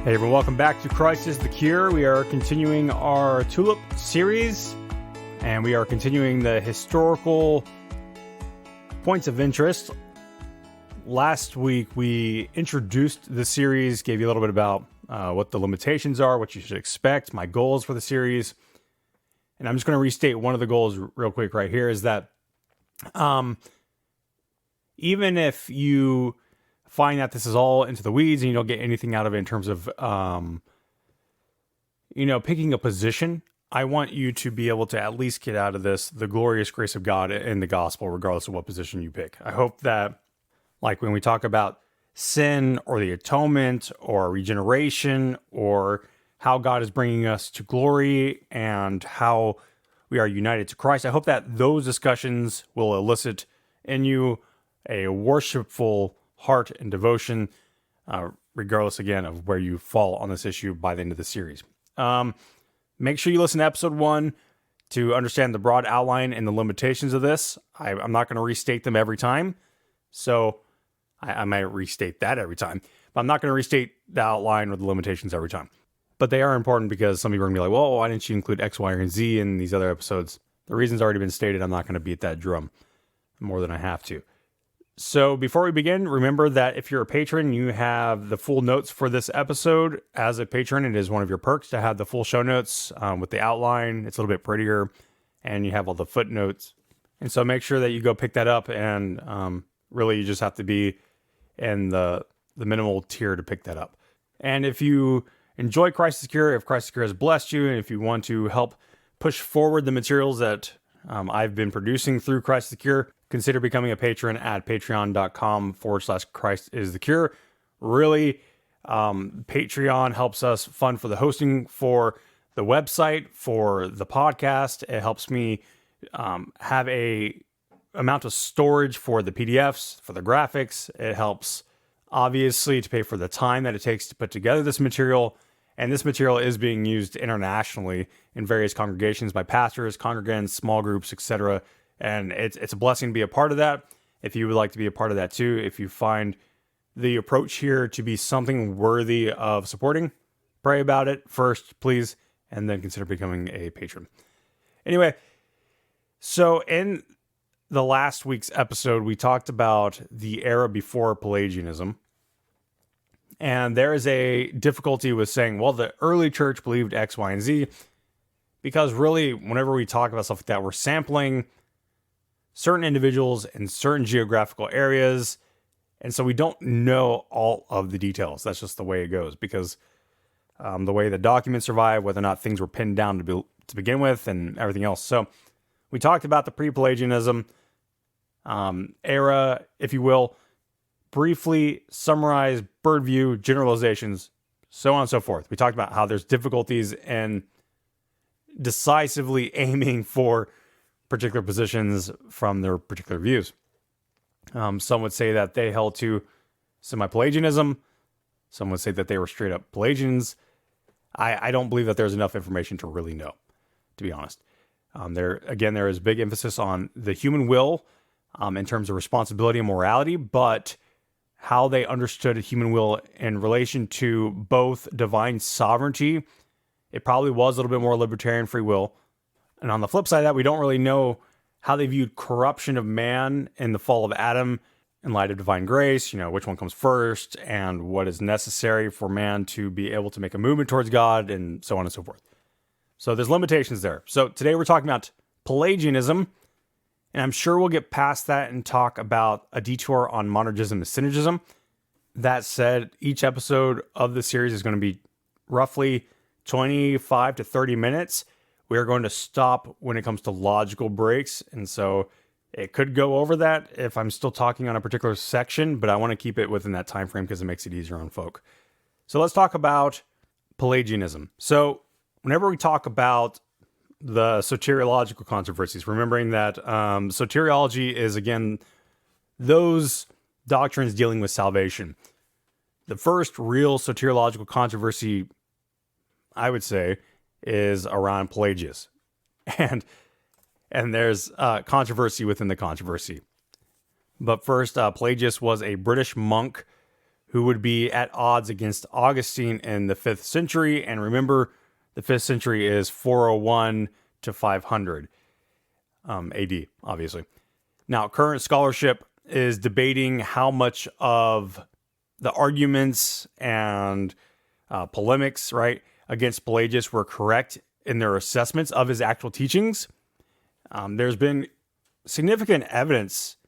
Hey everyone, welcome back to Christ is the Cure. We are continuing our TULIP series, and we are continuing the historical points of interest. Last week we introduced the series, gave you a little bit about what the limitations are, what you should expect, my goals for the series. And I'm just going to restate one of the goals real quick right here, is that even if you find that this is all into the weeds and you don't get anything out of it in terms of, picking a position, I want you to be able to at least get out of this the glorious grace of God in the gospel, regardless of what position you pick. I hope that, like when we talk about sin or the atonement or regeneration or how God is bringing us to glory and how we are united to Christ, I hope that those discussions will elicit in you a worshipful heart and devotion, regardless, again, of where you fall on this issue by the end of the series. Make sure you listen to episode 1 to understand the broad outline and the limitations of this. I'm not going to restate them every time, so I might restate that every time, but I'm not going to restate the outline or the limitations every time. But they are important because some people are going to be like, well, why didn't you include X, Y, and Z in these other episodes? The reason's already been stated. I'm not going to beat that drum more than I have to. So before we begin, remember that if you're a patron, you have the full notes for this episode. As a patron, it is one of your perks to have the full show notes with the outline. It's a little bit prettier, and you have all the footnotes. And so make sure that you go pick that up, and really you just have to be in the minimal tier to pick that up. And if you enjoy Christ is the Cure, if Christ is the Cure has blessed you, and if you want to help push forward the materials that I've been producing through Christ is the Cure, consider becoming a patron at patreon.com/Christ is the Cure. Really, Patreon helps us fund for the hosting for the website, for the podcast. It helps me have a amount of storage for the PDFs, for the graphics. It helps, obviously, to pay for the time that it takes to put together this material. And this material is being used internationally in various congregations by pastors, congregants, small groups, etc. And it's a blessing to be a part of that. If you would like to be a part of that too, if you find the approach here to be something worthy of supporting, pray about it first, please, and then consider becoming a patron. Anyway, so in the last week's episode, we talked about the era before Pelagianism. And there is a difficulty with saying, well, the early church believed X, Y, and Z, because really, whenever we talk about stuff like that, we're sampling certain individuals in certain geographical areas, and so we don't know all of the details. That's just the way it goes, because the way the documents survive, whether or not things were pinned down to begin with, and everything else. So we talked about the pre-Pelagianism era, if you will, briefly summarize, bird view, generalizations, so on and so forth. We talked about how there's difficulties in decisively aiming for particular positions from their particular views. Some would say that they held to semi-Pelagianism. Some would say that they were straight up Pelagians. I don't believe that there's enough information to really know, to be honest. There is big emphasis on the human will in terms of responsibility and morality, but how they understood human will in relation to both divine sovereignty, it probably was a little bit more libertarian free will. And on the flip side of that, we don't really know how they viewed corruption of man in the fall of Adam in light of divine grace, which one comes first and what is necessary for man to be able to make a movement towards God, and so on and so forth. So there's limitations there. So today we're talking about Pelagianism, and I'm sure we'll get past that and talk about a detour on Monergism and Synergism. That said, each episode of the series is going to be roughly 25 to 30 minutes. We are going to stop when it comes to logical breaks, and so it could go over that if I'm still talking on a particular section, but I want to keep it within that time frame because it makes it easier on folk. So let's talk about Pelagianism. So whenever we talk about the soteriological controversies, remembering that soteriology is, again, those doctrines dealing with salvation. The first real soteriological controversy, I would say, is around Pelagius. And there's controversy within the controversy. But first, Pelagius was a British monk who would be at odds against Augustine in the 5th century. And remember, the 5th century is 401 to 500 AD, obviously. Now, current scholarship is debating how much of the arguments and polemics, right, against Pelagius were correct in their assessments of his actual teachings. There's been significant evidence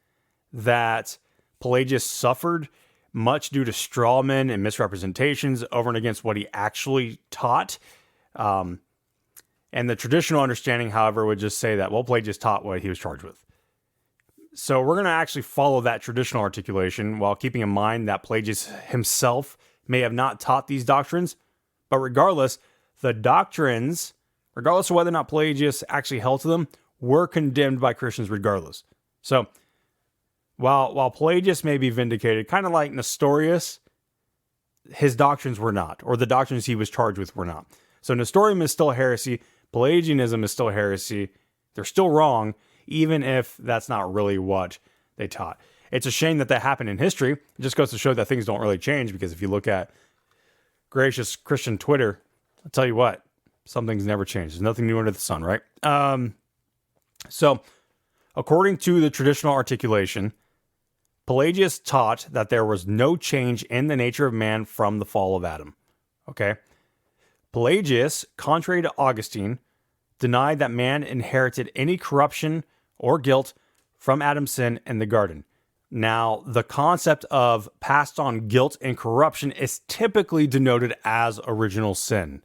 that Pelagius suffered much due to straw men and misrepresentations over and against what he actually taught. And the traditional understanding, however, would just say that, well, Pelagius taught what he was charged with. So we're going to actually follow that traditional articulation while keeping in mind that Pelagius himself may have not taught these doctrines. But regardless, the doctrines, regardless of whether or not Pelagius actually held to them, were condemned by Christians regardless. So while Pelagius may be vindicated, kind of like Nestorius, his doctrines were not, or the doctrines he was charged with were not. So Nestorianism is still heresy. Pelagianism is still heresy. They're still wrong, even if that's not really what they taught. It's a shame that happened in history. It just goes to show that things don't really change, because if you look at gracious Christian Twitter, I'll tell you what, some things never change. There's nothing new under the sun, right? So, according to the traditional articulation, Pelagius taught that there was no change in the nature of man from the fall of Adam. Okay? Pelagius, contrary to Augustine, denied that man inherited any corruption or guilt from Adam's sin in the garden. Now, the concept of passed on guilt and corruption is typically denoted as original sin.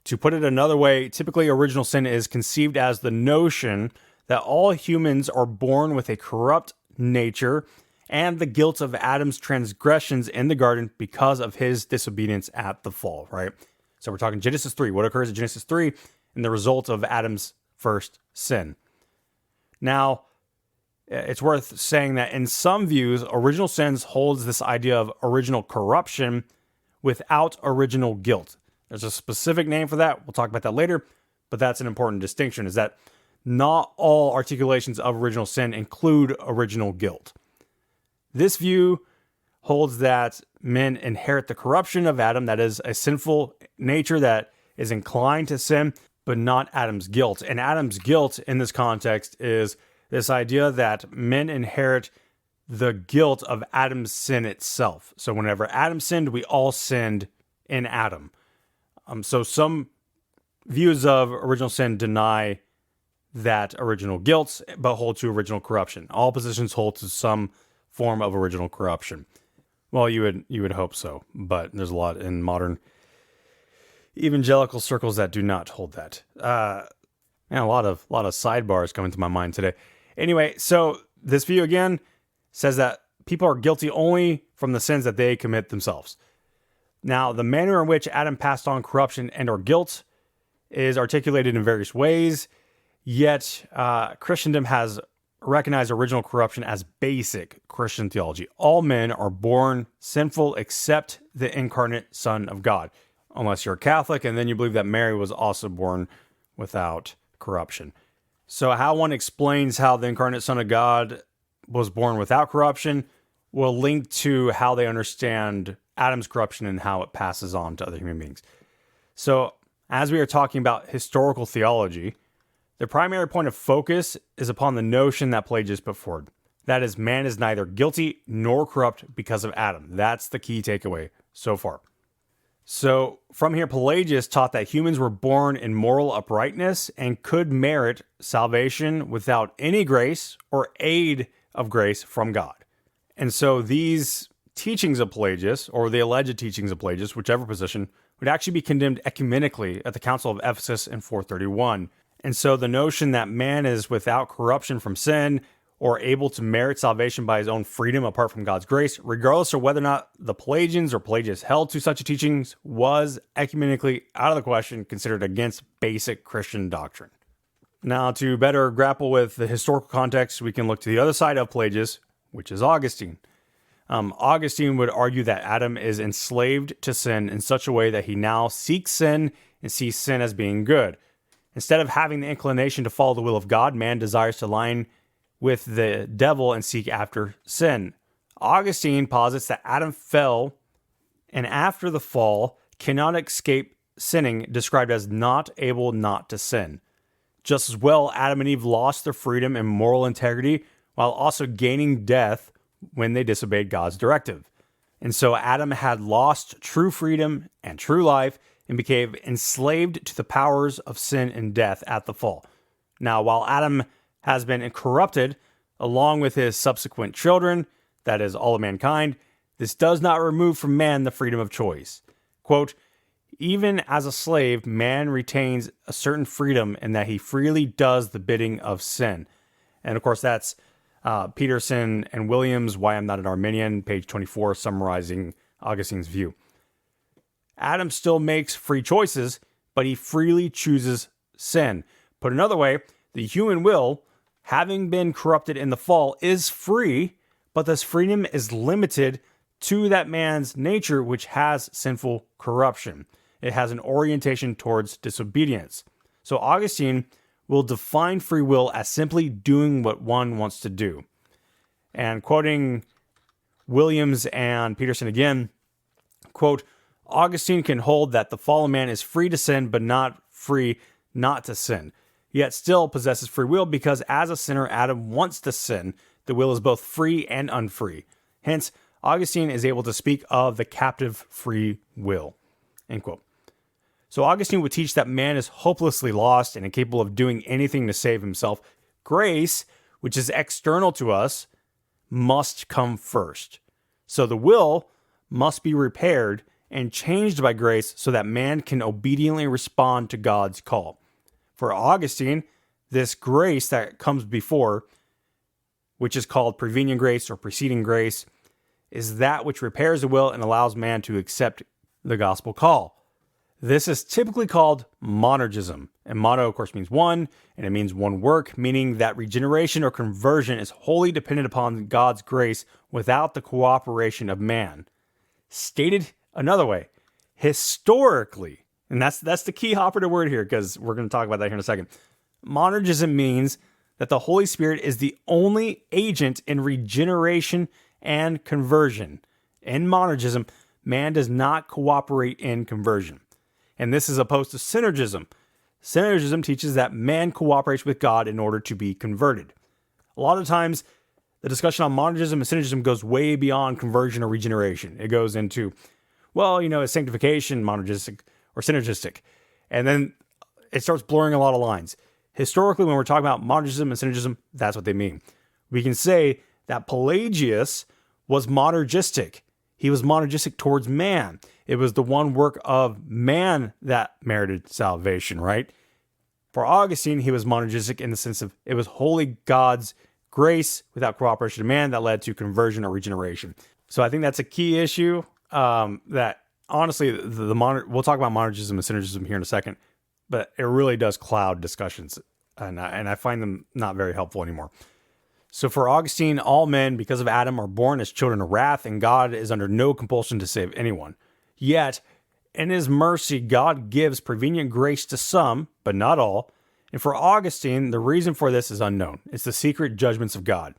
To put it another way, typically original sin is conceived as the notion that all humans are born with a corrupt nature and the guilt of Adam's transgressions in the garden because of his disobedience at the fall, right? So we're talking Genesis 3. What occurs in Genesis 3 and the result of Adam's first sin. Now, it's worth saying that in some views, original sins holds this idea of original corruption without original guilt. There's a specific name for that. We'll talk about that later, but that's an important distinction, is that not all articulations of original sin include original guilt. This view holds that men inherit the corruption of Adam, that is, a sinful nature that is inclined to sin, but not Adam's guilt. And Adam's guilt in this context is this idea that men inherit the guilt of Adam's sin itself. So whenever Adam sinned, we all sinned in Adam. So some views of original sin deny that original guilt, but hold to original corruption. All positions hold to some form of original corruption. Well, you would hope so, but there's a lot in modern evangelical circles that do not hold that. And a lot of sidebars coming to my mind today. Anyway, so this view again says that people are guilty only from the sins that they commit themselves. Now, the manner in which Adam passed on corruption and or guilt is articulated in various ways, yet Christendom has recognized original corruption as basic Christian theology. All men are born sinful except the incarnate Son of God, unless you're a Catholic and then you believe that Mary was also born without corruption. So how one explains how the incarnate Son of God was born without corruption will link to how they understand Adam's corruption and how it passes on to other human beings. So as we are talking about historical theology, the primary point of focus is upon the notion that Pelagius put forward. That is, man is neither guilty nor corrupt because of Adam. That's the key takeaway so far. So from here, Pelagius taught that humans were born in moral uprightness and could merit salvation without any grace or aid of grace from God. And so these teachings of Pelagius, or the alleged teachings of Pelagius, whichever position, would actually be condemned ecumenically at the Council of Ephesus in 431. And so the notion that man is without corruption from sin or able to merit salvation by his own freedom apart from God's grace, regardless of whether or not the Pelagians or Pelagius held to such teachings, was ecumenically out of the question, considered against basic Christian doctrine. Now, to better grapple with the historical context, we can look to the other side of Pelagius, which is Augustine. Augustine would argue that Adam is enslaved to sin in such a way that he now seeks sin and sees sin as being good. Instead of having the inclination to follow the will of God, man desires to align with the devil and seek after sin. Augustine posits that Adam fell and after the fall cannot escape sinning, described as not able not to sin. Just as well, Adam and Eve lost their freedom and moral integrity while also gaining death when they disobeyed God's directive. And so Adam had lost true freedom and true life and became enslaved to the powers of sin and death at the fall. Now, while Adam has been corrupted along with his subsequent children, that is, all of mankind, this does not remove from man the freedom of choice. Quote, even as a slave, man retains a certain freedom in that he freely does the bidding of sin. And of course, that's Peterson and Williams, Why I'm Not an Arminian, page 24, summarizing Augustine's view. Adam still makes free choices, but he freely chooses sin. Put another way, the human will, having been corrupted in the fall, is free, but this freedom is limited to that man's nature, which has sinful corruption. It has an orientation towards disobedience. So Augustine will define free will as simply doing what one wants to do. And quoting Williams and Peterson again, quote, Augustine can hold that the fallen man is free to sin, but not free not to sin, yet still possesses free will because as a sinner, Adam wants to sin. The will is both free and unfree. Hence, Augustine is able to speak of the captive free will, end quote. So Augustine would teach that man is hopelessly lost and incapable of doing anything to save himself. Grace, which is external to us, must come first. So the will must be repaired and changed by grace so that man can obediently respond to God's call. For Augustine, this grace that comes before, which is called prevenient grace or preceding grace, is that which repairs the will and allows man to accept the gospel call. This is typically called monergism. And mono, of course, means one, and it means one work, meaning that regeneration or conversion is wholly dependent upon God's grace without the cooperation of man. Stated another way, historically, and that's the key operative word here, because we're going to talk about that here in a second. Monergism means that the Holy Spirit is the only agent in regeneration and conversion. In monergism, man does not cooperate in conversion. And this is opposed to synergism. Synergism teaches that man cooperates with God in order to be converted. A lot of times, the discussion on monergism and synergism goes way beyond conversion or regeneration. It goes into, is sanctification monergistic or synergistic? And then it starts blurring a lot of lines. Historically, when we're talking about monergism and synergism, that's what they mean. We can say that Pelagius was monergistic. He was monergistic towards man. It was the one work of man that merited salvation, right? For Augustine, he was monergistic in the sense of it was wholly God's grace without cooperation of man that led to conversion or regeneration. So I think that's a key issue that honestly, we'll talk about monergism and synergism here in a second, but it really does cloud discussions, and I find them not very helpful anymore. So for Augustine, all men, because of Adam, are born as children of wrath, and God is under no compulsion to save anyone. Yet, in his mercy, God gives prevenient grace to some, but not all. And for Augustine, the reason for this is unknown. It's the secret judgments of God.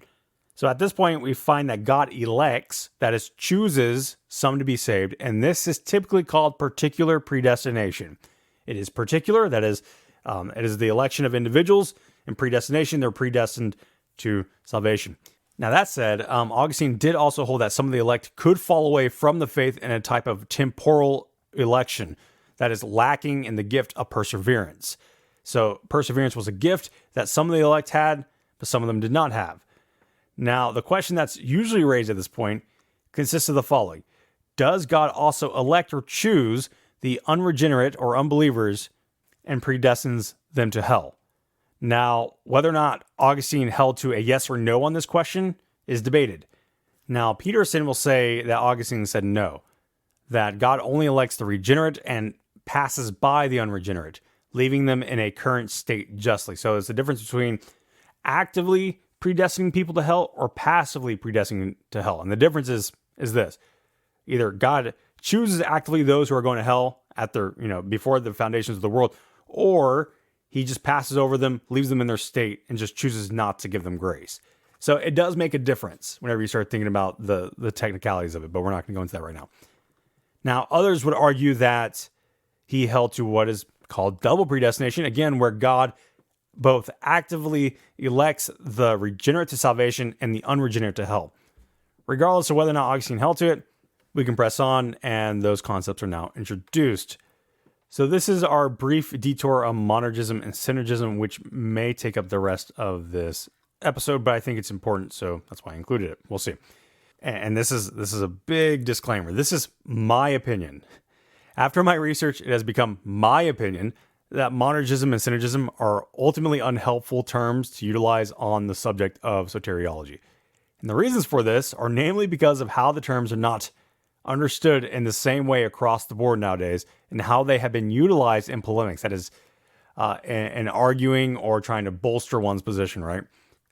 So at this point, we find that God elects, that is, chooses some to be saved, and this is typically called particular predestination. It is particular, that is, it is the election of individuals, and predestination, they're predestined to salvation. Now that said, Augustine did also hold that some of the elect could fall away from the faith in a type of temporal election that is lacking in the gift of perseverance. So perseverance was a gift that some of the elect had, but some of them did not have. Now, the question that's usually raised at this point consists of the following. Does God also elect or choose the unregenerate or unbelievers and predestines them to hell? Now, whether or not Augustine held to a yes or no on this question is debated. Now, Peterson will say that Augustine said no, that God only elects the regenerate and passes by the unregenerate, leaving them in a current state justly. So there's a difference between actively predestining people to hell or passively predestining to hell. And the difference is this. Either God chooses actively those who are going to hell at their, before the foundations of the world, or he just passes over them, leaves them in their state, and just chooses not to give them grace. So it does make a difference whenever you start thinking about the technicalities of it, but we're not going to go into that right now. Now, others would argue that he held to what is called double predestination, again, where God both actively elects the regenerate to salvation and the unregenerate to hell. Regardless of whether or not Augustine held to it, we can press on, and those concepts are now introduced. So this is our brief detour on Monergism and Synergism, which may take up the rest of this episode, but I think it's important, so that's why I included it. We'll see. And this is a big disclaimer. This is my opinion. After my research, it has become my opinion that Monergism and Synergism are ultimately unhelpful terms to utilize on the subject of soteriology. And the reasons for this are namely because of how the terms are not understood in the same way across the board nowadays, and how they have been utilized in polemics, that is, in arguing or trying to bolster one's position, right?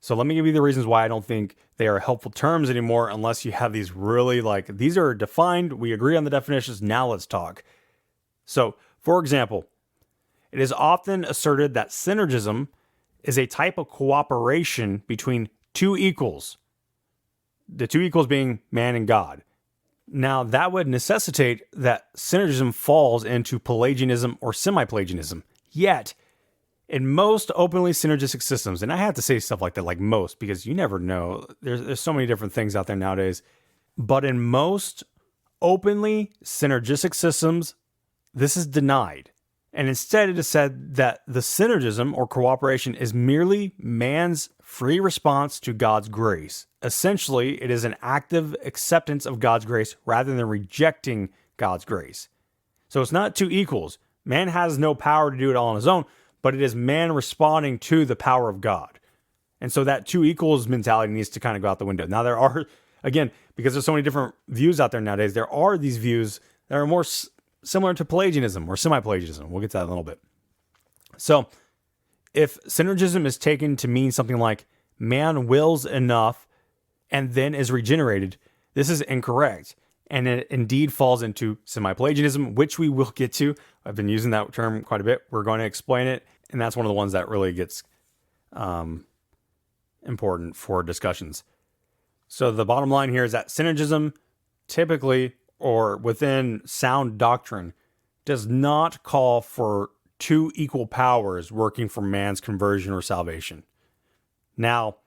So let me give you the reasons why I don't think they are helpful terms anymore unless you have these really, these are defined, we agree on the definitions, now let's talk. So, for example, it is often asserted that synergism is a type of cooperation between two equals, the two equals being man and God. Now, that would necessitate that synergism falls into Pelagianism or semi-Pelagianism. Yet, in most openly synergistic systems, and I have to say stuff like that, like most, because you never know. There's so many different things out there nowadays. But in most openly synergistic systems, this is denied. And instead, it is said that the synergism or cooperation is merely man's free response to God's grace. Essentially, it is an active acceptance of God's grace rather than rejecting God's grace. So it's not two equals. Man has no power to do it all on his own, but it is man responding to the power of God. And so that two equals mentality needs to kind of go out the window. Now, there are, again, because there's so many different views out there nowadays, there are these views that are more similar to Pelagianism or semi-Pelagianism. We'll get to that in a little bit. So, if synergism is taken to mean something like man wills enough and then is regenerated, this is incorrect. And it indeed falls into semi-Pelagianism, which we will get to. I've been using that term quite a bit. We're going to explain it. And that's one of the ones that really gets important for discussions. So the bottom line here is that synergism typically, or within sound doctrine, does not call for two equal powers working for man's conversion or salvation. Now,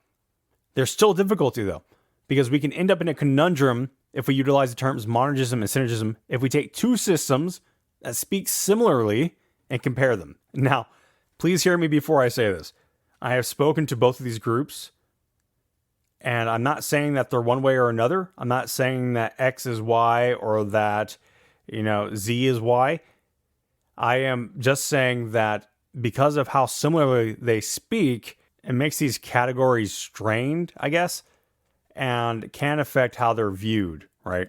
there's still difficulty though, because we can end up in a conundrum if we utilize the terms monergism and synergism, if we take two systems that speak similarly and compare them. Now, please hear me before I say this. I have spoken to both of these groups, and I'm not saying that they're one way or another. I'm not saying that X is Y or that, Z is Y. I am just saying that because of how similarly they speak, it makes these categories strained, I guess, and can affect how they're viewed, right?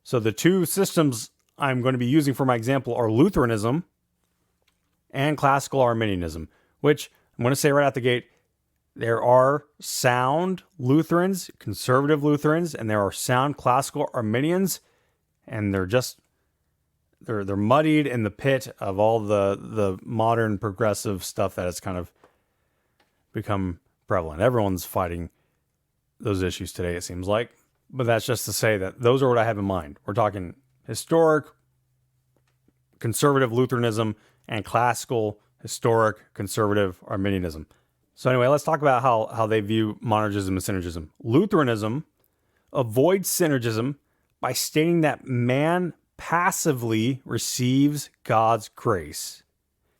So the two systems I'm going to be using for my example are Lutheranism and Classical Arminianism, which I'm going to say right out the gate, there are sound Lutherans, conservative Lutherans, and there are sound Classical Arminians, and they're muddied in the pit of all the modern progressive stuff that has kind of become prevalent. Everyone's fighting those issues today, it seems like. But that's just to say that those are what I have in mind. We're talking historic conservative Lutheranism and classical historic conservative Arminianism. So anyway, let's talk about how they view monergism and synergism. Lutheranism avoids synergism by stating that man passively receives God's grace.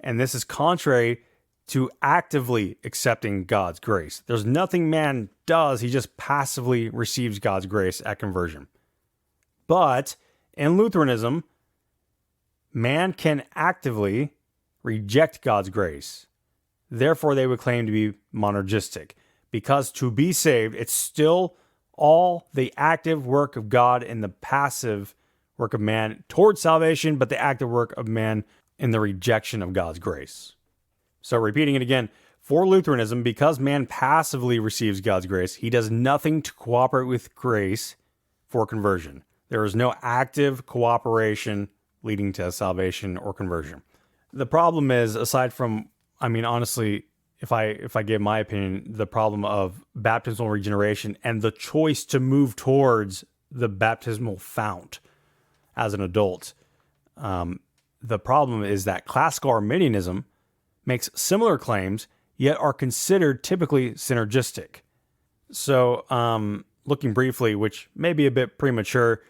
And this is contrary to actively accepting God's grace. There's nothing man does, he just passively receives God's grace at conversion. But in Lutheranism, man can actively reject God's grace. Therefore, they would claim to be monergistic, because to be saved, it's still all the active work of God and the passive work of man towards salvation, but the active work of man in the rejection of God's grace. So repeating it again, for Lutheranism, because man passively receives God's grace, he does nothing to cooperate with grace for conversion. There is no active cooperation leading to salvation or conversion. The problem is, aside from, honestly, if I give my opinion, the problem of baptismal regeneration and the choice to move towards the baptismal fount as an adult, The problem is that classical Arminianism makes similar claims, yet are considered typically synergistic. So, looking briefly, which may be a bit premature,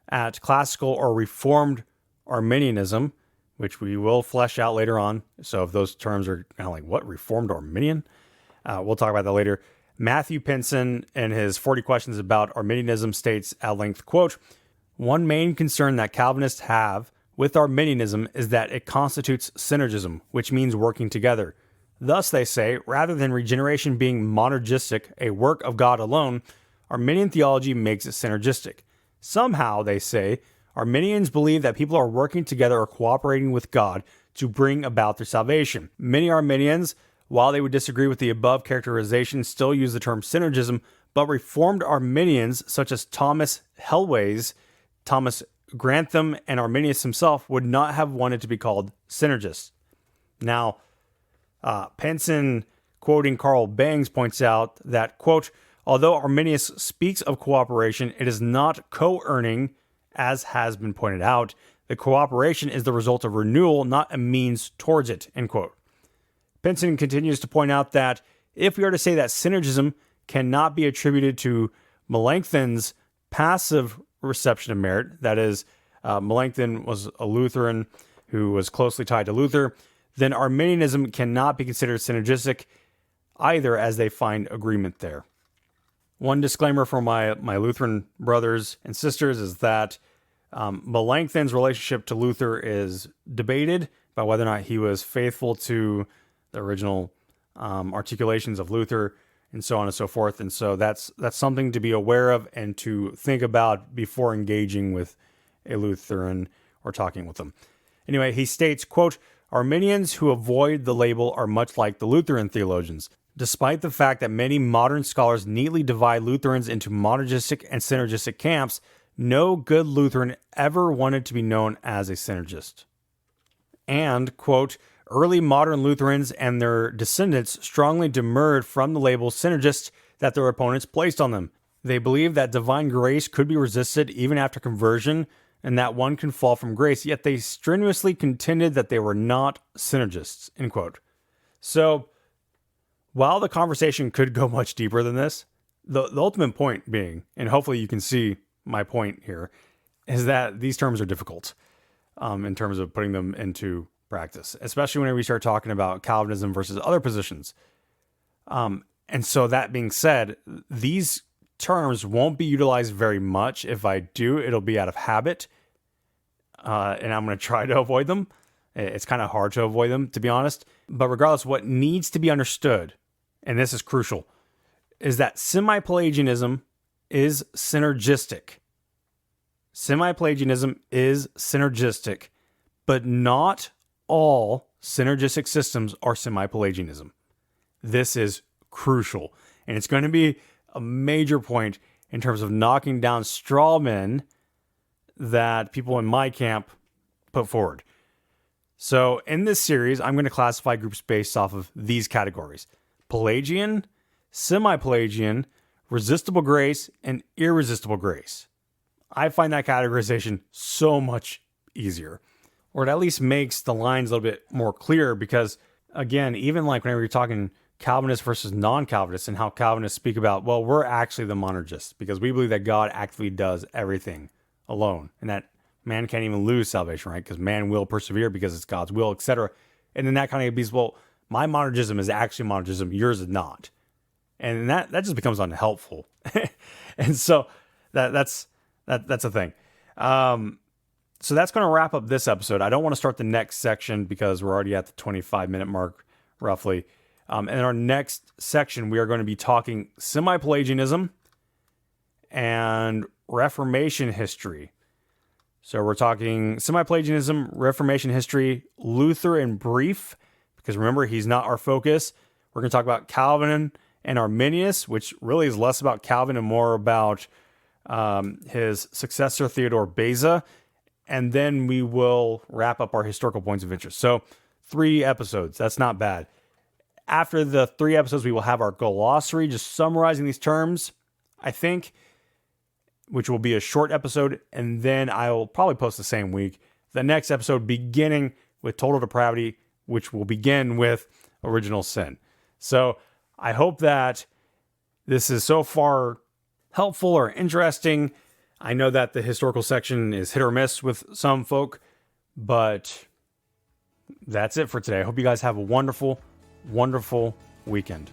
at classical or reformed Arminianism, which we will flesh out later on. So if those terms are kind of like, what, reformed Arminian? We'll talk about that later. Matthew Pinson, in his 40 Questions about Arminianism, states at length, quote, "One main concern that Calvinists have with Arminianism is that it constitutes synergism, which means working together. Thus, they say, rather than regeneration being monergistic, a work of God alone, Arminian theology makes it synergistic. Somehow, they say, Arminians believe that people are working together or cooperating with God to bring about their salvation. Many Arminians, while they would disagree with the above characterization, still use the term synergism, but Reformed Arminians, such as Thomas Helwys, Thomas Grantham, and Arminius himself, would not have wanted to be called synergists." Now, Penson, quoting Carl Bangs, points out that, quote, "Although Arminius speaks of cooperation, it is not co-earning, as has been pointed out. The cooperation is the result of renewal, not a means towards it," end quote. Penson continues to point out that if we are to say that synergism cannot be attributed to Melanchthon's passive reception of merit, that is, Melanchthon was a Lutheran who was closely tied to Luther, then Arminianism cannot be considered synergistic either, as they find agreement there. One disclaimer for my Lutheran brothers and sisters is that Melanchthon's relationship to Luther is debated by whether or not he was faithful to the original articulations of Luther and so on and so forth. And so that's something to be aware of and to think about before engaging with a Lutheran or talking with them. Anyway, he states, quote, "Arminians who avoid the label are much like the Lutheran theologians. Despite the fact that many modern scholars neatly divide Lutherans into monergistic and synergistic camps, no good Lutheran ever wanted to be known as a synergist." And, quote, "Early modern Lutherans and their descendants strongly demurred from the label synergist that their opponents placed on them. They believed that divine grace could be resisted even after conversion and that one can fall from grace, yet they strenuously contended that they were not synergists," end quote. So, while the conversation could go much deeper than this, the ultimate point being, and hopefully you can see my point here, is that these terms are difficult in terms of putting them into practice, especially whenever we start talking about Calvinism versus other positions. And so that being said, these terms won't be utilized very much. If I do, it'll be out of habit, and I'm going to try to avoid them. It's kind of hard to avoid them, to be honest. But regardless, what needs to be understood, and this is crucial, is that semi-Pelagianism is synergistic. Semi-Pelagianism is synergistic, but not all synergistic systems are semi-Pelagianism. This is crucial, and it's going to be a major point in terms of knocking down straw men that people in my camp put forward. So in this series, I'm going to classify groups based off of these categories: Pelagian, semi-Pelagian, resistible grace, and irresistible grace. I find that categorization so much easier, or it at least makes the lines a little bit more clear, because again, even like whenever you're talking Calvinists versus non-Calvinists and how Calvinists speak about, well, we're actually the monergists because we believe that God actively does everything alone and that man can't even lose salvation, right? Because man will persevere because it's God's will, etc. And then that kind of means, well, my monergism is actually monergism, yours is not. And that just becomes unhelpful. And so that's a thing. So that's going to wrap up this episode. I don't want to start the next section because we're already at the 25-minute mark, roughly. In our next section, we are going to be talking semi-Pelagianism and Reformation history. So we're talking semi-Pelagianism, Reformation history, Luther in brief, because remember, he's not our focus. We're going to talk about Calvin and Arminius, which really is less about Calvin and more about his successor, Theodore Beza. And then we will wrap up our historical points of interest. So 3 episodes, that's not bad. After the 3 episodes, we will have our glossary, just summarizing these terms, I think, which will be a short episode. And then I will probably post the same week the next episode beginning with total depravity, which will begin with original sin. So I hope that this is so far helpful or interesting. I know that the historical section is hit or miss with some folk, but that's it for today. I hope you guys have a wonderful, wonderful weekend.